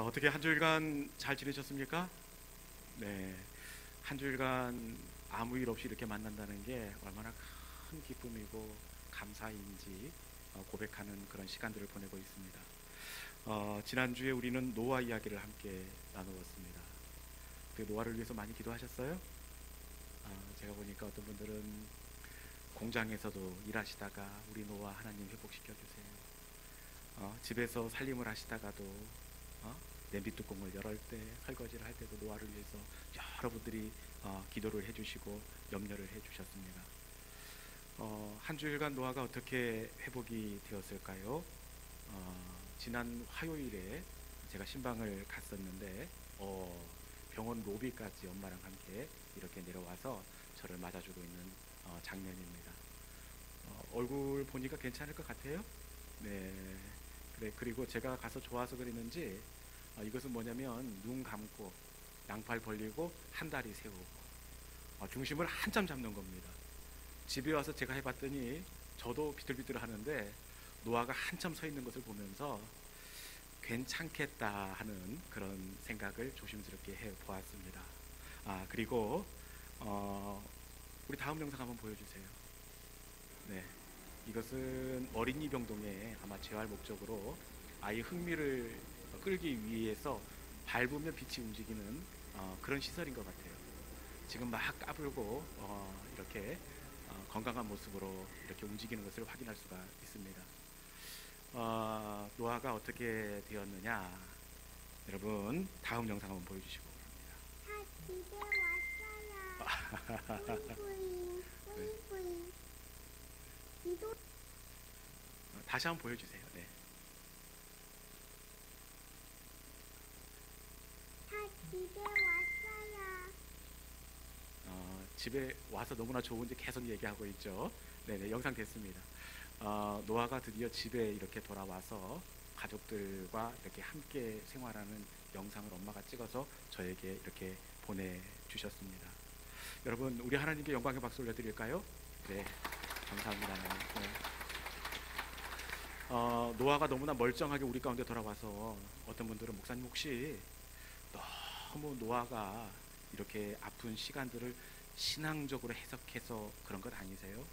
어떻게 한 주일간 잘 지내셨습니까? 네, 한 주일간 아무 일 없이 이렇게 만난다는 게 얼마나 큰 기쁨이고 감사인지 고백하는 그런 시간들을 보내고 있습니다. 지난주에 우리는 노아 이야기를 함께 나누었습니다. 그 노아를 위해서 많이 기도하셨어요? 제가 보니까 어떤 분들은 공장에서도 일하시다가 우리 노아 하나님 회복시켜 주세요. 집에서 살림을 하시다가도 냄비 뚜껑을 열을 때, 설거지를 할 때도 노아를 위해서 여러분들이 기도를 해주시고 염려를 해주셨습니다. 한 주일간 노아가 어떻게 회복이 되었을까요? 지난 화요일에 제가 신방을 갔었는데 병원 로비까지 엄마랑 함께 이렇게 내려와서 저를 맞아주고 있는 장면입니다. 얼굴 보니까 괜찮을 것 같아요? 네. 그리고 제가 가서 좋아서 그랬는지 이것은 뭐냐면 눈 감고 양팔 벌리고 한 다리 세우고 중심을 한참 잡는 겁니다. 집에 와서 제가 해봤더니 저도 비틀비틀 하는데 노아가 한참 서 있는 것을 보면서 괜찮겠다 하는 그런 생각을 조심스럽게 해보았습니다. 그리고 우리 다음 영상 한번 보여주세요. 네, 이것은 어린이 병동에 아마 재활 목적으로 아이 흥미를 끌기 위해서 밟으면 빛이 움직이는 그런 시설인 것 같아요. 지금 막 까불고 이렇게 건강한 모습으로 이렇게 움직이는 것을 확인할 수가 있습니다. 노아가 어떻게 되었느냐, 여러분 다음 영상 한번 보여주시고 다 집에 왔어요. 뿌잉뿌잉 기도 다시 한번 보여주세요. 네. 다 집에 왔어요. 집에 와서 너무나 좋은지 계속 얘기하고 있죠. 네네, 영상 됐습니다. 노아가 드디어 집에 이렇게 돌아와서 가족들과 이렇게 함께 생활하는 영상을 엄마가 찍어서 저에게 이렇게 보내주셨습니다. 여러분, 우리 하나님께 영광의 박수 올려드릴까요? 네, 감사합니다. 네. 노아가 너무나 멀쩡하게 우리 가운데 돌아와서 어떤 분들은 목사님 혹시 너무 노아가 이렇게 아픈 시간들을 신앙적으로 해석해서 그런 것 아니세요?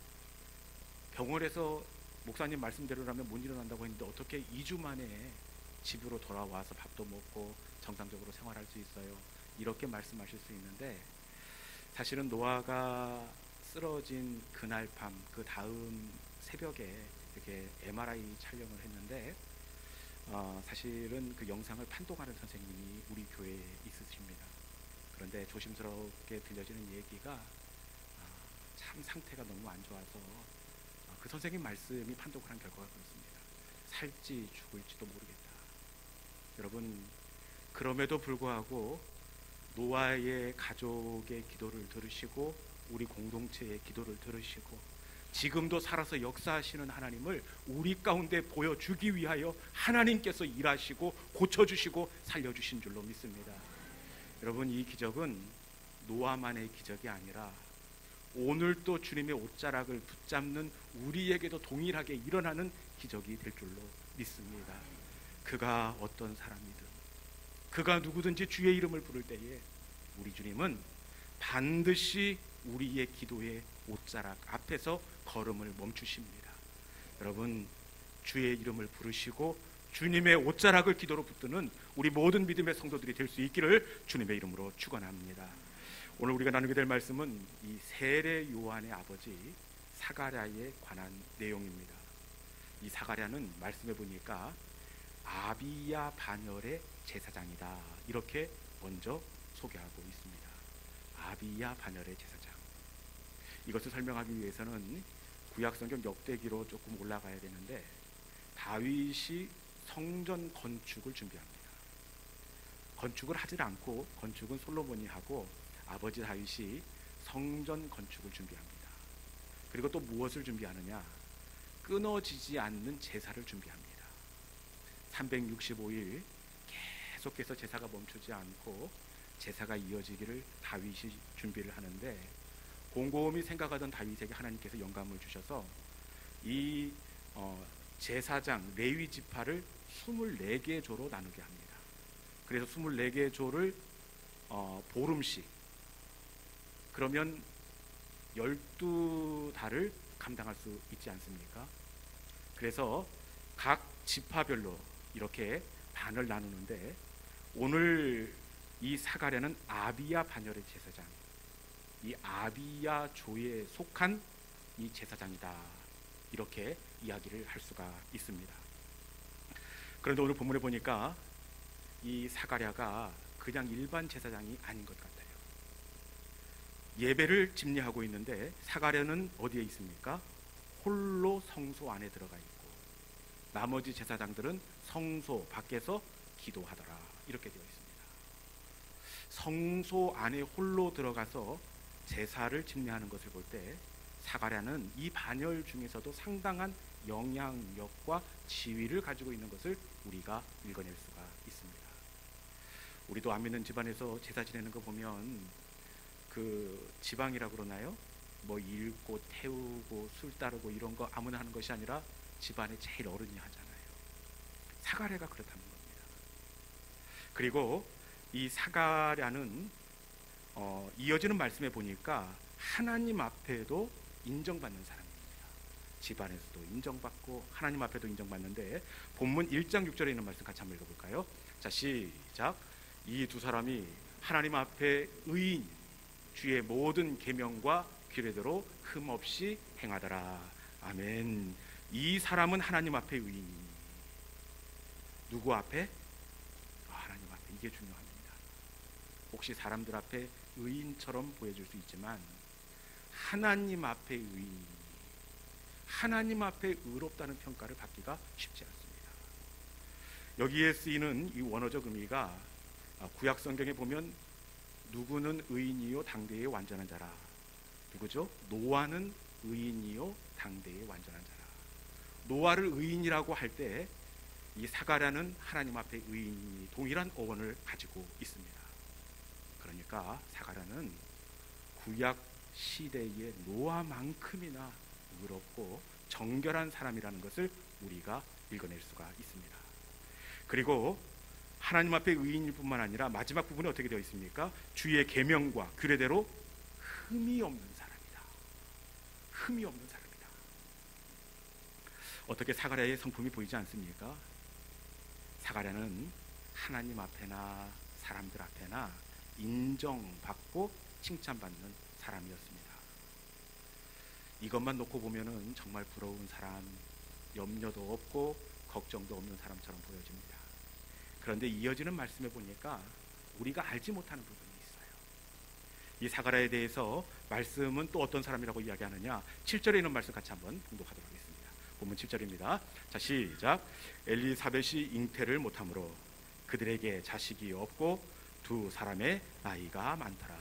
병원에서 목사님 말씀대로라면 못 일어난다고 했는데 어떻게 2주 만에 집으로 돌아와서 밥도 먹고 정상적으로 생활할 수 있어요? 이렇게 말씀하실 수 있는데, 사실은 노아가 쓰러진 그날 밤, 그 다음 새벽에 이렇게 MRI 촬영을 했는데 사실은 그 영상을 판독하는 선생님이 우리 교회에 있으십니다. 그런데 조심스럽게 들려지는 얘기가 참 상태가 너무 안 좋아서 그 선생님 말씀이 판독을 한 결과가 그렇습니다. 살지 죽을지도 모르겠다. 여러분, 그럼에도 불구하고 노아의 가족의 기도를 들으시고 우리 공동체의 기도를 들으시고 지금도 살아서 역사하시는 하나님을 우리 가운데 보여주기 위하여 하나님께서 일하시고 고쳐주시고 살려주신 줄로 믿습니다. 여러분, 이 기적은 노아만의 기적이 아니라 오늘 또 주님의 옷자락을 붙잡는 우리에게도 동일하게 일어나는 기적이 될 줄로 믿습니다. 그가 어떤 사람이든 그가 누구든지 주의 이름을 부를 때에 우리 주님은 반드시 우리의 기도의 옷자락 앞에서 걸음을 멈추십니다. 여러분, 주의 이름을 부르시고 주님의 옷자락을 기도로 붙드는 우리 모든 믿음의 성도들이 될 수 있기를 주님의 이름으로 축원합니다. 오늘 우리가 나누게 될 말씀은 이 세례 요한의 아버지 사가랴에 관한 내용입니다. 이 사가랴는 말씀해 보니까 아비야 반열의 제사장이다, 이렇게 먼저 소개하고 있습니다. 아비야 반열의 제사장. 이것을 설명하기 위해서는 구약성경 역대기로 조금 올라가야 되는데, 다윗이 성전 건축을 준비합니다. 건축을 하지 않고, 건축은 솔로몬이 하고 아버지 다윗이 성전 건축을 준비합니다. 그리고 또 무엇을 준비하느냐? 끊어지지 않는 제사를 준비합니다. 365일 계속해서 제사가 멈추지 않고 제사가 이어지기를 다윗이 준비를 하는데, 곰곰이 생각하던 다윗에게 하나님께서 영감을 주셔서 이 제사장 레위 지파를 24개 조로 나누게 합니다. 그래서 24개 조를 보름씩, 그러면 12달을 감당할 수 있지 않습니까? 그래서 각 지파별로 이렇게 반을 나누는데, 오늘 이 사가랴는 아비야 반열의 제사장, 이 아비야 조에 속한 이 제사장이다, 이렇게 이야기를 할 수가 있습니다. 그런데 오늘 본문에 보니까 이 사가랴가 그냥 일반 제사장이 아닌 것 같아요. 예배를 집례하고 있는데 사가랴는 어디에 있습니까? 홀로 성소 안에 들어가 있고, 나머지 제사장들은 성소 밖에서 기도하더라, 이렇게 되어 있습니다. 성소 안에 홀로 들어가서 제사를 집례하는 것을 볼 때 사가랴는 이 반열 중에서도 상당한 영향력과 지위를 가지고 있는 것을 우리가 읽어낼 수가 있습니다. 우리도 안 믿는 집안에서 제사 지내는 거 보면 그 지방이라고 그러나요? 뭐 읽고 태우고 술 따르고 이런 거 아무나 하는 것이 아니라 집안의 제일 어른이 하잖아요. 사가랴가 그렇다는 겁니다. 그리고 이 사가랴는 이어지는 말씀에 보니까 하나님 앞에도 인정받는 사람입니다. 집안에서도 인정받고 하나님 앞에도 인정받는데, 본문 1장 6절에 있는 말씀 같이 한번 읽어볼까요? 자, 시작. 이 두 사람이 하나님 앞에 의인, 주의 모든 계명과 규례대로 흠없이 행하더라. 아멘. 이 사람은 하나님 앞에 의인이, 누구 앞에? 하나님 앞에. 이게 중요합니다. 혹시 사람들 앞에 의인처럼 보여줄 수 있지만 하나님 앞에 의인, 하나님 앞에 의롭다는 평가를 받기가 쉽지 않습니다. 여기에 쓰이는 이 원어적 의미가 구약 성경에 보면 누구는 의인이요 당대의 완전한 자라, 누구죠? 노아는 의인이요 당대의 완전한 자라. 노아를 의인이라고 할 때 이 사가랴는 하나님 앞에 의인이 동일한 어원을 가지고 있습니다. 그러니까 사가랴는 구약 시대의 노아만큼이나 의롭고 정결한 사람이라는 것을 우리가 읽어낼 수가 있습니다. 그리고 하나님 앞에 의인일 뿐만 아니라 마지막 부분에 어떻게 되어 있습니까? 주의 계명과 규례대로 흠이 없는 사람이다. 흠이 없는 사람이다. 어떻게 사가랴의 성품이 보이지 않습니까? 사가랴는 하나님 앞에나 사람들 앞에나 인정받고 칭찬받는 사람이었습니다. 이것만 놓고 보면은 정말 부러운 사람, 염려도 없고 걱정도 없는 사람처럼 보여집니다. 그런데 이어지는 말씀에 보니까 우리가 알지 못하는 부분이 있어요. 이 사가랴에 대해서 말씀은 또 어떤 사람이라고 이야기하느냐, 7절에 있는 말씀 같이 한번 봉독하도록 하겠습니다. 본문 7절입니다. 자, 시작. 엘리사벳이 잉태를 못하므로 그들에게 자식이 없고 두 사람의 나이가 많더라.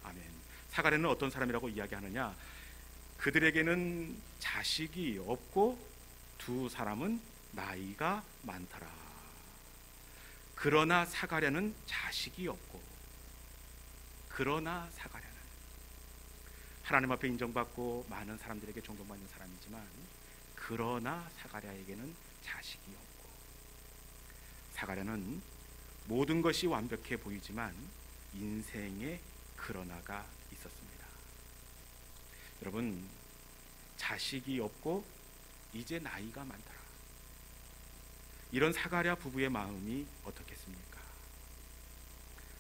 아멘. 사가랴는 어떤 사람이라고 이야기하느냐, 그들에게는 자식이 없고 두 사람은 나이가 많더라. 그러나 사가랴는 자식이 없고, 그러나 사가랴는 하나님 앞에 인정받고 많은 사람들에게 존경받는 사람이지만, 그러나 사가랴에게는 자식이 없고, 사가랴는 모든 것이 완벽해 보이지만 인생에 그러나가 있었습니다. 여러분, 자식이 없고 이제 나이가 많더라. 이런 사가랴 부부의 마음이 어떻겠습니까?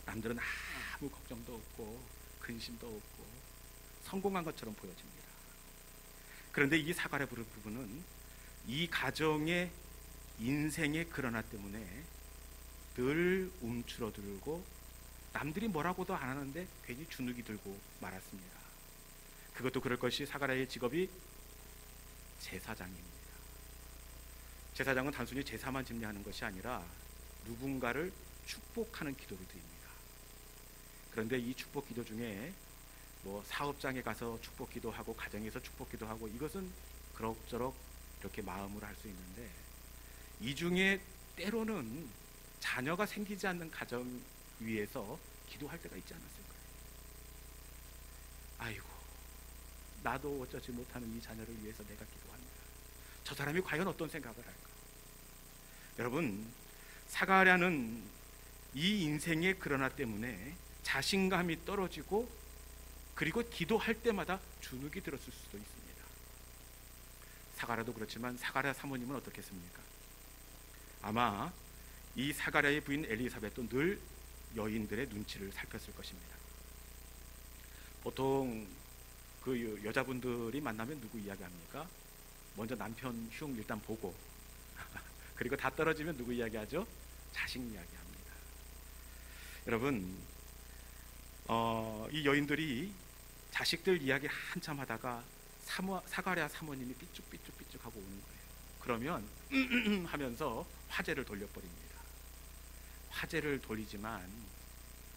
남들은 아무 걱정도 없고 근심도 없고 성공한 것처럼 보여집니다. 그런데 이 사가랴 부부는 이 가정의 인생의 그러나 때문에 늘 움츠러들고 남들이 뭐라고도 안 하는데 괜히 주눅이 들고 말았습니다. 그것도 그럴 것이 사가랴의 직업이 제사장입니다. 제사장은 단순히 제사만 집례하는 것이 아니라 누군가를 축복하는 기도를 드립니다. 그런데 이 축복 기도 중에 뭐 사업장에 가서 축복 기도하고 가정에서 축복 기도하고 이것은 그럭저럭 이렇게 마음으로 할 수 있는데, 이 중에 때로는 자녀가 생기지 않는 가정 위에서 기도할 때가 있지 않았을까요? 아이고, 나도 어쩌지 못하는 이 자녀를 위해서 내가 기도합니다. 저 사람이 과연 어떤 생각을 할까? 여러분, 사가랴는 이 인생의 그러나 때문에 자신감이 떨어지고 그리고 기도할 때마다 주눅이 들었을 수도 있습니다. 사가랴도 그렇지만 사가랴 사모님은 어떻겠습니까? 아마 이 사가랴의 부인 엘리사벳도 늘 여인들의 눈치를 살폈을 것입니다. 보통 그 여자분들이 만나면 누구 이야기합니까? 먼저 남편 흉 일단 보고 그리고 다 떨어지면 누구 이야기하죠? 자식 이야기합니다. 여러분, 이 여인들이 자식들 이야기 한참 하다가 사가랴 사모님이 삐죽삐죽 하고 오는 거예요. 그러면 하면서 화제를 돌려버립니다. 화제를 돌리지만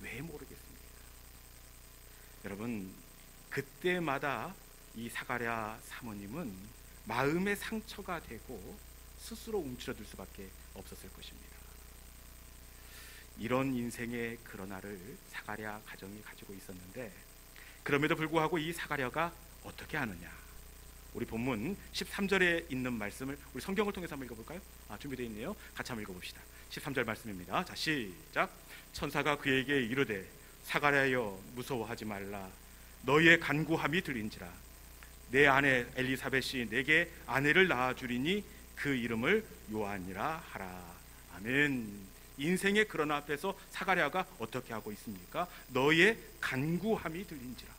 왜 모르겠습니까? 여러분, 그때마다 이 사가랴 사모님은 마음의 상처가 되고 스스로 움츠러들 수밖에 없었을 것입니다. 이런 인생의 그러나를 사가랴 가정이 가지고 있었는데, 그럼에도 불구하고 이 사가랴가 어떻게 하느냐? 우리 본문 13절에 있는 말씀을 우리 성경을 통해서 한번 읽어볼까요? 준비되어 있네요. 같이 한번 읽어봅시다. 13절 말씀입니다. 자, 시작. 천사가 그에게 이르되 사가랴여 무서워하지 말라. 너희의 간구함이 들린지라. 내 아내 엘리사벳이 내게 아내를 낳아주리니 그 이름을 요한이라 하라. 아멘. 인생의 그러나 앞에서 사가랴가 어떻게 하고 있습니까? 너희의 간구함이 들린지라.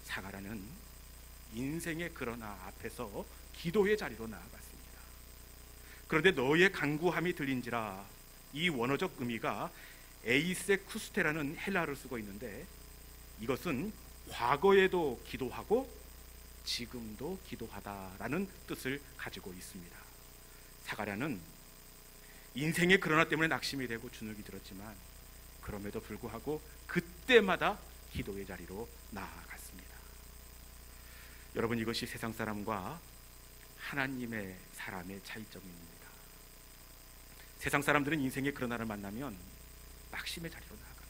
사가랴는 인생의 그러나 앞에서 기도의 자리로 나아갔습니다. 그런데 너희의 간구함이 들린지라, 이 원어적 의미가 에이세 쿠스테라는 헬라어를 쓰고 있는데, 이것은 과거에도 기도하고 지금도 기도하다라는 뜻을 가지고 있습니다. 사가랴는 인생의 그러나 때문에 낙심이 되고 주눅이 들었지만 그럼에도 불구하고 그때마다 기도의 자리로 나아갔습니다. 여러분, 이것이 세상 사람과 하나님의 사람의 차이점입니다. 세상 사람들은 인생의 그러나를 만나면 낙심의 자리로 나아갑니다.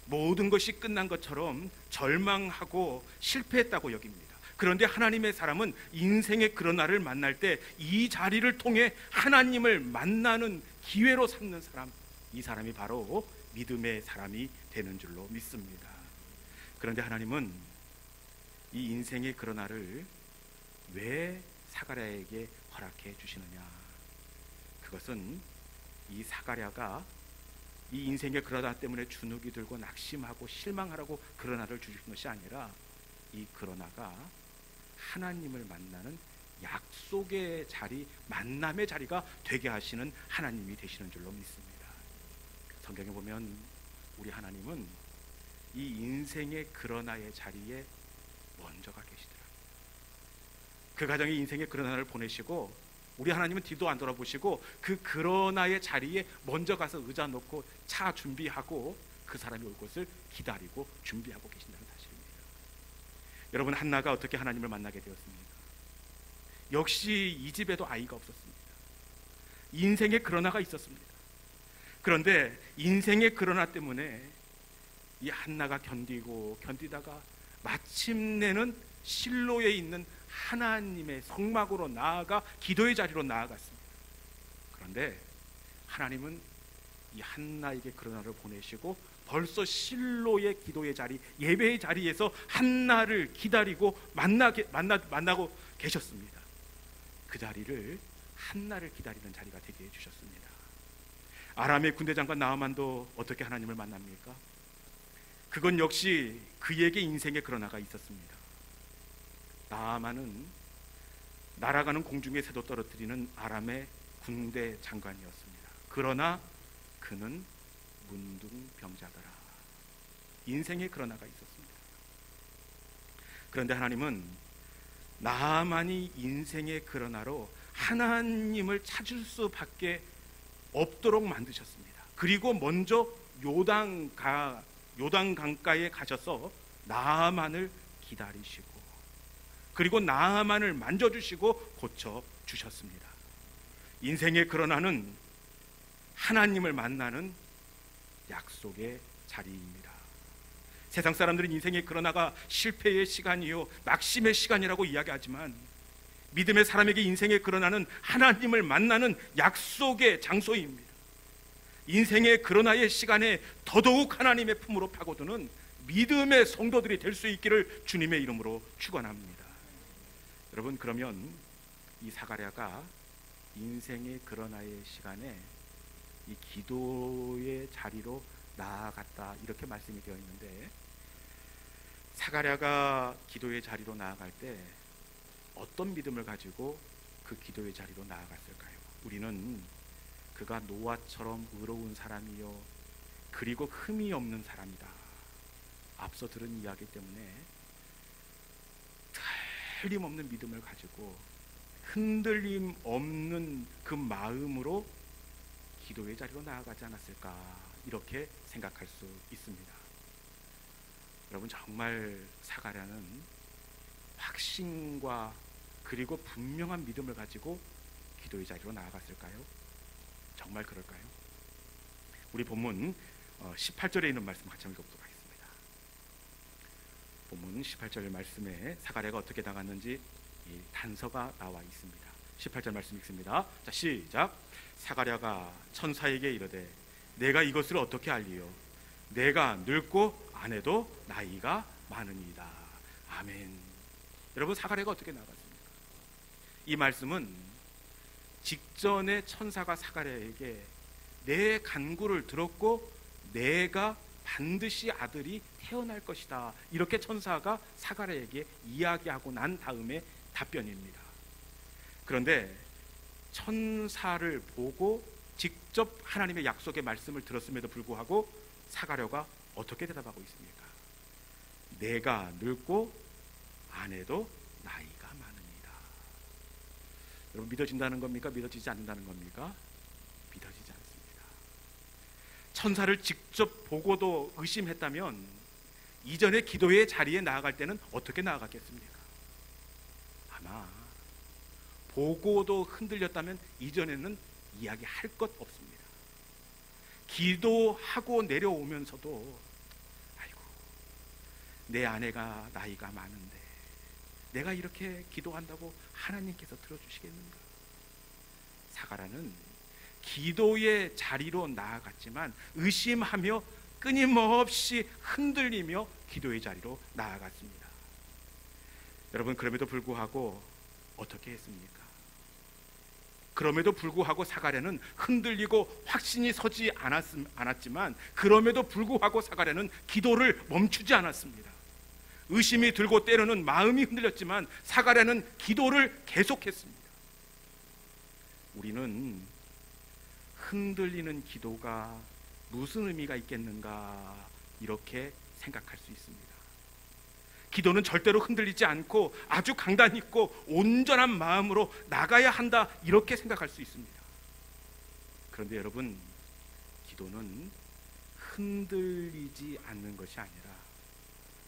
모든 것이 끝난 것처럼 절망하고 실패했다고 여깁니다. 그런데 하나님의 사람은 인생의 그러나를 만날 때 이 자리를 통해 하나님을 만나는 기회로 삼는 사람, 이 사람이 바로 믿음의 사람이 되는 줄로 믿습니다. 그런데 하나님은 이 인생의 그러나를 왜 사가랴에게 허락해 주시느냐? 그것은 이 사가랴가 이 인생의 그러나 때문에 주눅이 들고 낙심하고 실망하라고 그러나를 주신 것이 아니라, 이 그러나가 하나님을 만나는 약속의 자리, 만남의 자리가 되게 하시는 하나님이 되시는 줄로 믿습니다. 성경에 보면 우리 하나님은 이 인생의 그러나의 자리에 먼저 가 계시더라고요. 그 가정이 인생의 그러나를 보내시고 우리 하나님은 뒤도 안 돌아보시고 그 그러나의 자리에 먼저 가서 의자 놓고 차 준비하고 그 사람이 올 것을 기다리고 준비하고 계신다는 사실입니다. 여러분, 한나가 어떻게 하나님을 만나게 되었습니까? 역시 이 집에도 아이가 없었습니다. 인생의 그러나가 있었습니다. 그런데 인생의 그러나 때문에 이 한나가 견디다가 마침내는 실로에 있는 하나님의 성막으로 나아가 기도의 자리로 나아갔습니다. 그런데 하나님은 이 한나에게 그러나를 보내시고 벌써 실로의 기도의 자리, 예배의 자리에서 한나를 기다리고 만나고 계셨습니다. 그 자리를 한나를 기다리는 자리가 되게 해주셨습니다. 아람의 군대장관 나아만도 어떻게 하나님을 만납니까? 그건 역시 그에게 인생의 그러나가 있었습니다. 나아만은 날아가는 공중의 새도 떨어뜨리는 아람의 군대 장관이었습니다. 그러나 그는 문둥병자더라. 인생의 그러나가 있었습니다. 그런데 하나님은 나아만이 인생의 그러나로 하나님을 찾을 수밖에 없도록 만드셨습니다. 그리고 먼저 요단 강가에 가셔서 나아만을 기다리시고, 그리고 나아만을 만져주시고 고쳐주셨습니다. 인생의 그러나는 하나님을 만나는 약속의 자리입니다. 세상 사람들은 인생의 그러나가 실패의 시간이요, 낙심의 시간이라고 이야기하지만, 믿음의 사람에게 인생의 그러나는 하나님을 만나는 약속의 장소입니다. 인생의 그러나의 시간에 더더욱 하나님의 품으로 파고드는 믿음의 성도들이 될 수 있기를 주님의 이름으로 축원합니다. 여러분, 그러면 이 사가랴가 인생의 그러나의 시간에 이 기도의 자리로 나아갔다, 이렇게 말씀이 되어 있는데, 사가랴가 기도의 자리로 나아갈 때 어떤 믿음을 가지고 그 기도의 자리로 나아갔을까요? 우리는 그가 노아처럼 의로운 사람이요 그리고 흠이 없는 사람이다, 앞서 들은 이야기 때문에 틀림없는 믿음을 가지고 흔들림 없는 그 마음으로 기도의 자리로 나아가지 않았을까, 이렇게 생각할 수 있습니다. 여러분, 정말 사가랴는 확신과 그리고 분명한 믿음을 가지고 기도의 자리로 나아갔을까요? 정말 그럴까요? 우리 본문 18절에 있는 말씀 같이 한번 읽어보도록 하겠습니다. 본문 18절 말씀에 사가랴가 어떻게 당했는지 이 단서가 나와 있습니다. 18절 말씀 읽습니다. 자, 시작. 사가랴가 천사에게 이르되 내가 이것을 어떻게 알리요? 내가 늙고 아내도 나이가 많으니이다. 아멘. 여러분, 사가랴가 어떻게 나갔습니까? 이 말씀은 직전에 천사가 사가랴에게 내 간구를 들었고 내가 반드시 아들이 태어날 것이다, 이렇게 천사가 사가랴에게 이야기하고 난 다음에 답변입니다. 그런데 천사를 보고 직접 하나님의 약속의 말씀을 들었음에도 불구하고 사가랴가 어떻게 대답하고 있습니까? 내가 늙고 아내도 나이가 많으니라. 여러분, 믿어진다는 겁니까? 믿어지지 않는다는 겁니까? 믿어지지 않습니다. 천사를 직접 보고도 의심했다면 이전의 기도의 자리에 나아갈 때는 어떻게 나아갔겠습니까? 아마 보고도 흔들렸다면 이전에는 이야기할 것 없습니다. 기도하고 내려오면서도 아이고, 내 아내가 나이가 많은데 내가 이렇게 기도한다고 하나님께서 들어주시겠는가? 사가랴는 기도의 자리로 나아갔지만 의심하며 끊임없이 흔들리며 기도의 자리로 나아갔습니다. 여러분, 그럼에도 불구하고 어떻게 했습니까? 그럼에도 불구하고 사가랴는 흔들리고 확신이 서지 않았지만 그럼에도 불구하고 사가랴는 기도를 멈추지 않았습니다. 의심이 들고 때로는 마음이 흔들렸지만 사가랴는 기도를 계속했습니다. 우리는 흔들리는 기도가 무슨 의미가 있겠는가, 이렇게 생각할 수 있습니다. 기도는 절대로 흔들리지 않고 아주 강단 있고 온전한 마음으로 나가야 한다, 이렇게 생각할 수 있습니다. 그런데 여러분, 기도는 흔들리지 않는 것이 아니라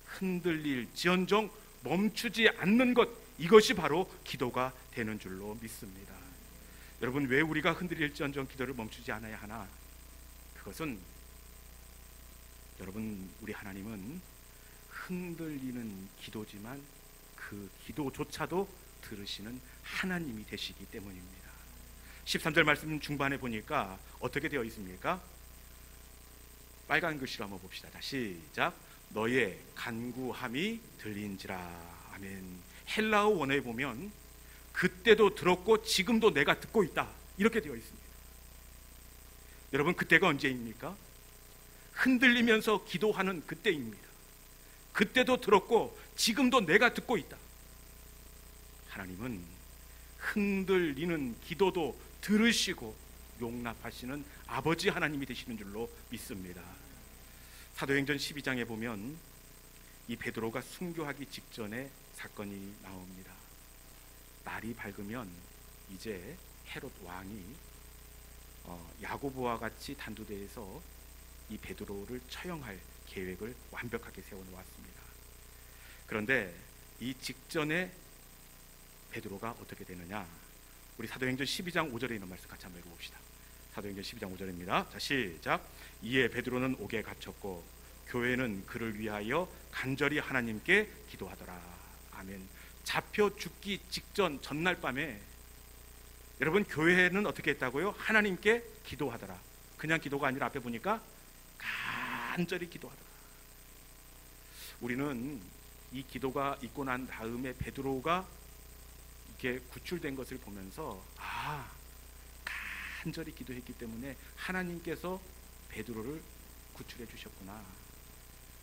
흔들릴지언정 멈추지 않는 것, 이것이 바로 기도가 되는 줄로 믿습니다. 여러분, 왜 우리가 흔들릴지언정 기도를 멈추지 않아야 하나? 그것은 여러분, 우리 하나님은 흔들리는 기도지만 그 기도조차도 들으시는 하나님이 되시기 때문입니다. 13절 말씀 중반에 보니까 어떻게 되어 있습니까? 빨간 글씨로 한번 봅시다. 자, 시작. 너의 간구함이 들린지라. 아멘. 헬라어 원어에 보면 그때도 들었고 지금도 내가 듣고 있다, 이렇게 되어 있습니다. 여러분, 그때가 언제입니까? 흔들리면서 기도하는 그때입니다. 그때도 들었고 지금도 내가 듣고 있다. 하나님은 흔들리는 기도도 들으시고 용납하시는 아버지 하나님이 되시는 줄로 믿습니다. 사도행전 12장에 보면 이 베드로가 순교하기 직전에 사건이 나옵니다. 날이 밝으면 이제 헤롯 왕이 야고보와 같이 단두대에서 이 베드로를 처형할 계획을 완벽하게 세워놓았습니다. 그런데 이 직전에 베드로가 어떻게 되느냐? 우리 사도행전 12장 5절에 있는 말씀 같이 한번 읽어봅시다. 사도행전 12장 5절입니다. 자, 시작. 이에 베드로는 옥에 갇혔고 교회는 그를 위하여 간절히 하나님께 기도하더라. 아멘. 잡혀 죽기 직전 전날 밤에 여러분, 교회는 어떻게 했다고요? 하나님께 기도하더라. 그냥 기도가 아니라 앞에 보니까 간절히 기도하더라. 우리는 이 기도가 있고 난 다음에 베드로가 이렇게 구출된 것을 보면서 간절히 기도했기 때문에 하나님께서 베드로를 구출해 주셨구나.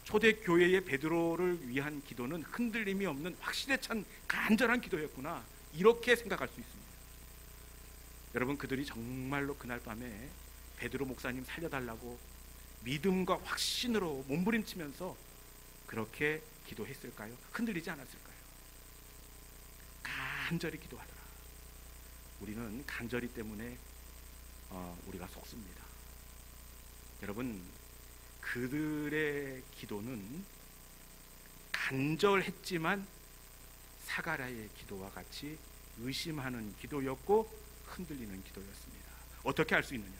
초대교회의 베드로를 위한 기도는 흔들림이 없는 확신에 찬 간절한 기도였구나, 이렇게 생각할 수 있습니다. 여러분, 그들이 정말로 그날 밤에 베드로 목사님 살려달라고 믿음과 확신으로 몸부림치면서 그렇게 기도했을까요? 흔들리지 않았을까요? 간절히 기도하더라. 우리는 간절히 때문에 우리가 속습니다. 여러분, 그들의 기도는 간절했지만 사가랴의 기도와 같이 의심하는 기도였고 흔들리는 기도였습니다. 어떻게 알 수 있느냐?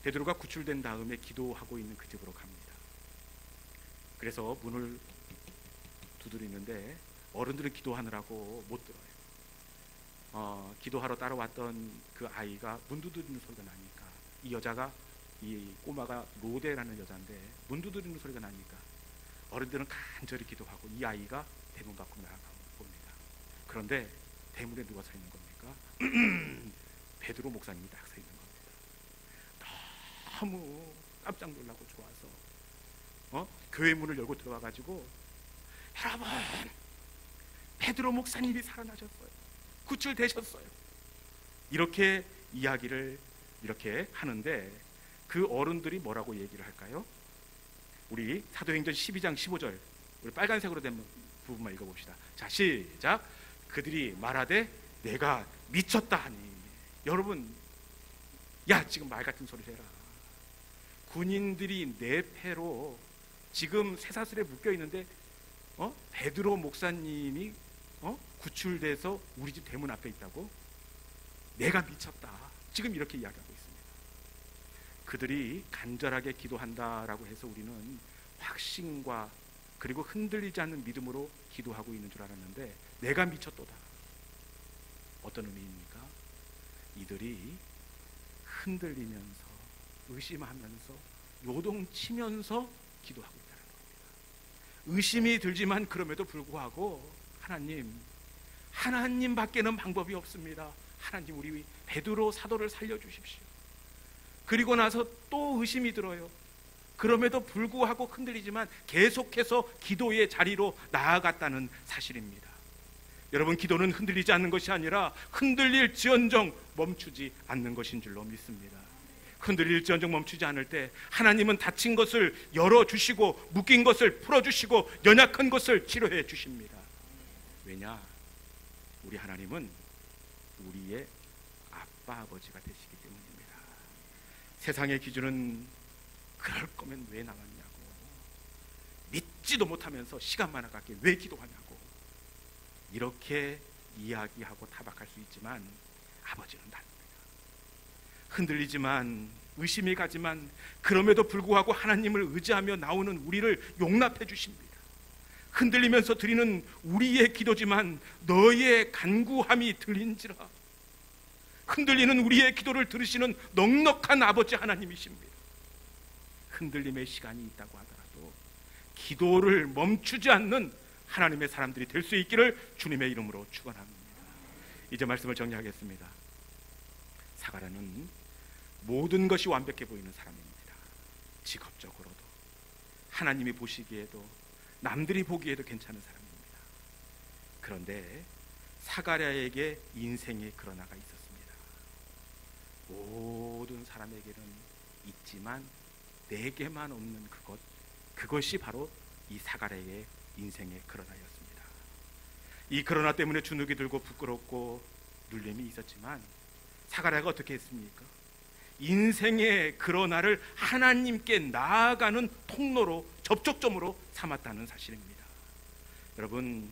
베드로가 구출된 다음에 기도하고 있는 그 집으로 갑니다. 그래서 문을 두드리는데 어른들은 기도하느라고 못 들어요. 기도하러 따라왔던 그 아이가 문 두드리는 소리가 나니까, 이 여자가, 이 꼬마가 로데라는 여자인데 문 두드리는 소리가 나니까 어른들은 간절히 기도하고 이 아이가 대문 밖으로 나가 봅니다. 그런데 대문에 누가 서 있는 겁니까? 베드로 목사님이 딱 서 있는 겁니다. 너무 깜짝 놀라고 좋아서 교회 문을 열고 들어와 가지고, 여러분, 베드로 목사님이 살아나셨어요. 구출되셨어요. 이렇게 이야기를 이렇게 하는데 그 어른들이 뭐라고 얘기를 할까요? 우리 사도행전 12장 15절, 우리 빨간색으로 된 부분만 읽어봅시다. 자, 시작. 그들이 말하되 내가 미쳤다 하니. 여러분, 야, 지금 말 같은 소리를 해라. 군인들이 내 패로 지금 쇠사슬에 묶여 있는데 베드로 목사님이 구출돼서 우리 집 대문 앞에 있다고? 내가 미쳤다. 지금 이렇게 이야기하고 있습니다. 그들이 간절하게 기도한다라고 해서 우리는 확신과 그리고 흔들리지 않는 믿음으로 기도하고 있는 줄 알았는데, 내가 미쳤도다. 어떤 의미입니까? 이들이 흔들리면서 의심하면서 요동치면서 기도하고 있다는 겁니다. 의심이 들지만 그럼에도 불구하고 하나님밖에는 방법이 없습니다. 하나님, 우리 베드로 사도를 살려주십시오. 그리고 나서 또 의심이 들어요. 그럼에도 불구하고 흔들리지만 계속해서 기도의 자리로 나아갔다는 사실입니다. 여러분, 기도는 흔들리지 않는 것이 아니라 흔들릴지언정 멈추지 않는 것인 줄로 믿습니다. 흔들릴지언정 멈추지 않을 때 하나님은 다친 것을 열어주시고 묶인 것을 풀어주시고 연약한 것을 치료해 주십니다. 왜냐? 우리 하나님은 우리의 아빠 아버지가 되시기 때문입니다. 세상의 기준은 그럴 거면 왜 나왔냐고, 믿지도 못하면서 시간만 아깝게 왜 기도하냐고, 이렇게 이야기하고 타박할 수 있지만 아버지는 다릅니다. 흔들리지만 의심이 가지만 그럼에도 불구하고 하나님을 의지하며 나오는 우리를 용납해 주십니다. 흔들리면서 드리는 우리의 기도지만 너의 간구함이 들린지라. 흔들리는 우리의 기도를 들으시는 넉넉한 아버지 하나님이십니다. 흔들림의 시간이 있다고 하더라도 기도를 멈추지 않는 하나님의 사람들이 될 수 있기를 주님의 이름으로 축원합니다. 이제 말씀을 정리하겠습니다. 사가랴는 모든 것이 완벽해 보이는 사람입니다. 직업적으로도, 하나님이 보시기에도, 남들이 보기에도 괜찮은 사람입니다. 그런데 사가랴에게 인생의 그러나가 있었습니다. 모든 사람에게는 있지만 내게만 없는 그것이 바로 이 사가랴의 인생의 그러나였습니다. 이 그러나 때문에 주눅이 들고 부끄럽고 눌림이 있었지만 사가랴가 어떻게 했습니까? 인생의 그러나를 하나님께 나아가는 통로로, 접촉점으로 삼았다는 사실입니다. 여러분,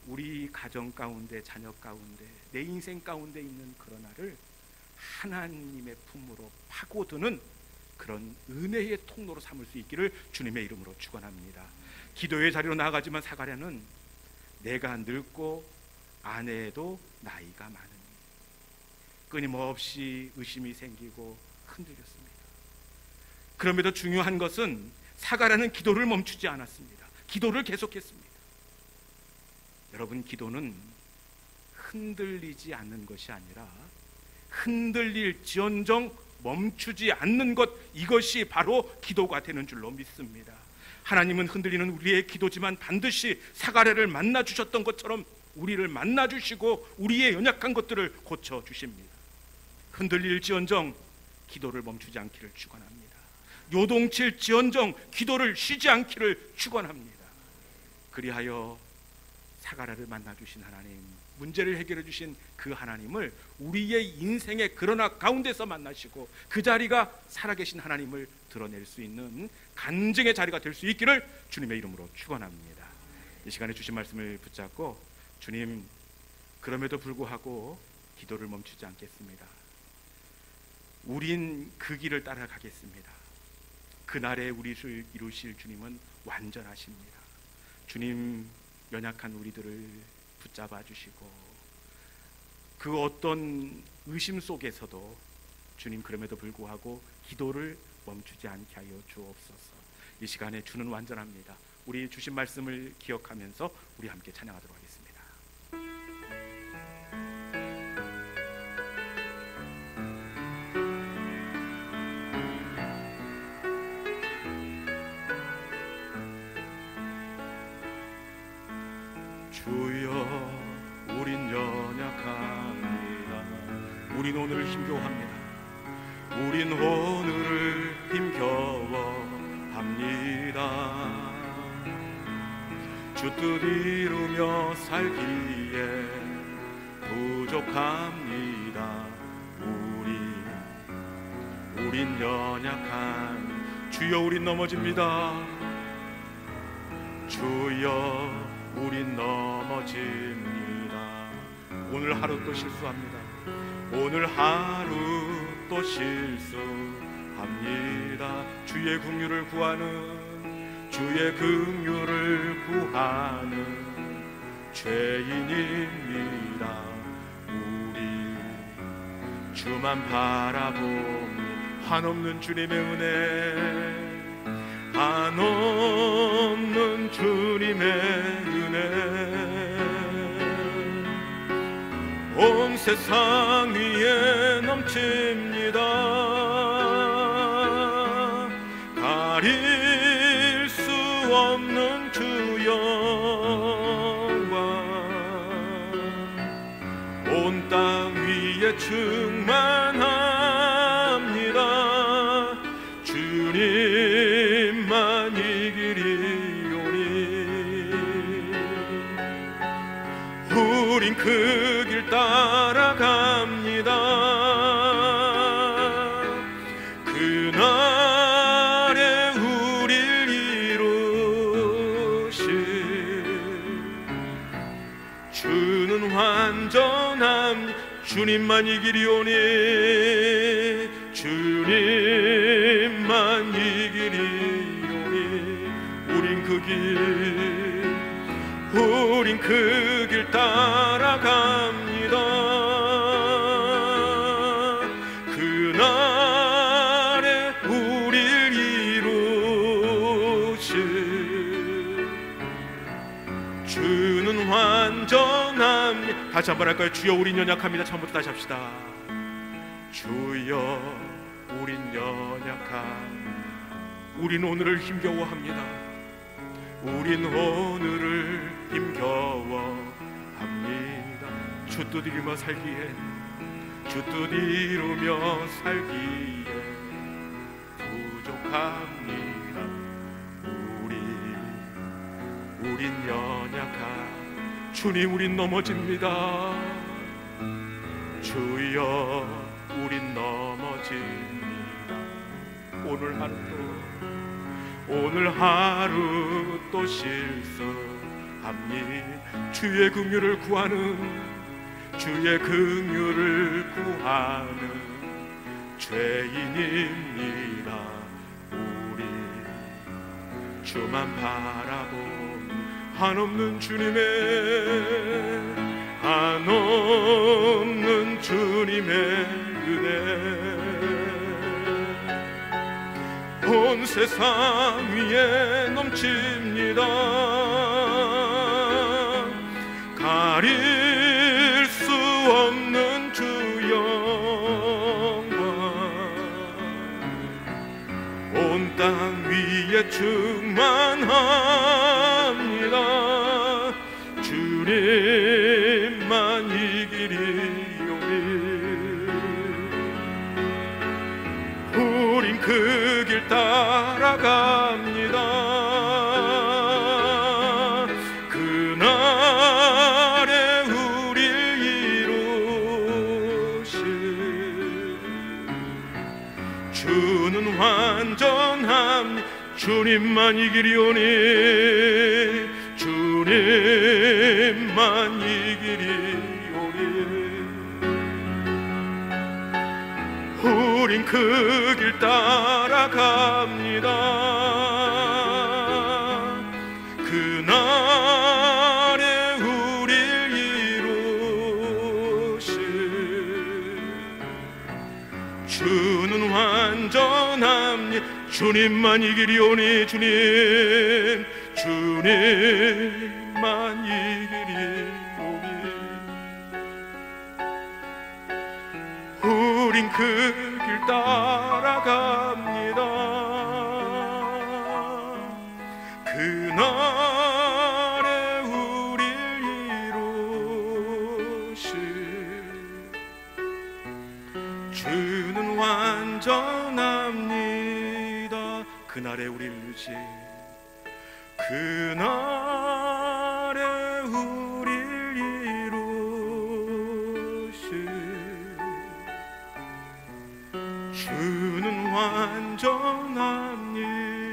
우리 가정 가운데, 자녀 가운데, 내 인생 가운데 있는 그러나를 하나님의 품으로 파고드는 그런 은혜의 통로로 삼을 수 있기를 주님의 이름으로 축원합니다. 기도의 자리로 나아가지만 사가랴는 내가 늙고 아내도 나이가 많으니 끊임없이 의심이 생기고 흔들렸습니다. 그럼에도 중요한 것은 사가랴는 기도를 멈추지 않았습니다. 기도를 계속했습니다. 여러분, 기도는 흔들리지 않는 것이 아니라 흔들릴지언정 멈추지 않는 것, 이것이 바로 기도가 되는 줄로 믿습니다. 하나님은 흔들리는 우리의 기도지만 반드시 사가랴를 만나주셨던 것처럼 우리를 만나주시고 우리의 연약한 것들을 고쳐주십니다. 흔들릴지언정 기도를 멈추지 않기를 축원합니다. 요동칠지언정 기도를 쉬지 않기를 축원합니다. 그리하여 사가랴를 만나주신 하나님, 문제를 해결해 주신 그 하나님을 우리의 인생의 그러나 가운데서 만나시고 그 자리가 살아계신 하나님을 드러낼 수 있는 간증의 자리가 될 수 있기를 주님의 이름으로 축원합니다. 이 시간에 주신 말씀을 붙잡고, 주님, 그럼에도 불구하고 기도를 멈추지 않겠습니다. 우린 그 길을 따라가겠습니다. 그날에 우리를 이루실 주님은 완전하십니다. 주님, 연약한 우리들을 붙잡아 주시고 그 어떤 의심 속에서도 주님, 그럼에도 불구하고 기도를 멈추지 않게 하여 주옵소서. 이 시간에 주는 완전합니다. 우리 주신 말씀을 기억하면서 우리 함께 찬양하도록 하겠습니다. 주여, 우린 연약합니다. 우린 오늘 힘겨워합니다. 우린 오늘을 힘겨워합니다. 주 뜻 이루며 살기에 부족합니다. 우린 연약한 주여, 우린 넘어집니다. 주여, 우린 넘어집니다. 오늘 하루 또 실수합니다. 오늘 하루 또 실수합니다. 주의 긍휼을 구하는, 주의 긍휼을 구하는 죄인입니다. 우리 주만 바라보니 한없는 주님의 은혜, 한없는 주님의 은혜, 온 세상 위에 넘칩니다. 가릴 수 없는 주 영광, 온 땅 위에 충만합니다. 주님만 이기리오니 우린 그 길 따라갑니다. 그날에 우릴 이루실 주는 완전함. 주님만 이기리오니 주님만 이기리오니 우린 그 길 따라갑니다. 그날에 우릴 이루실 주는 완전함. 다시 한번 할까요? 주여, 우린 연약합니다. 처음부터 다시 합시다. 주여, 우린 연약함. 우린 오늘을 힘겨워합니다. 우린 오늘을 힘겨워합니다. 주 뜻 이루며 살기에, 주 뜻 이루며 살기에 부족합니다. 우린 연약한 주님, 우린 넘어집니다. 주여, 우린 넘어집니다. 오늘 하루 또 실수합니다. 주의 긍휼을 구하는, 주의 긍휼을 구하는 죄인입니다. 우리 주만 바라본 한없는 주님의, 한없는 주님의 은혜, 온 세상 위에 넘칩니다. 가릴 수 없는 주 영광 온 땅 위에 충만합니다. 주님만 이기리오니 우린 그 길 따라갑니다. 그날에 우릴 이루실 주는 완전함 주님만 이기리오니 주님만 이기리오니 우린 그 길 따라갑니다. 그날에 우릴 이루실 주는 완전함 주님만 이기리오니 주님만 이기리오니 우린 그 길 따라갑니다. 그날에 우릴 이루실 주는 완전합니다. 그날에 우릴 이루실 그날에 우릴 이루실 주는 완전합니다.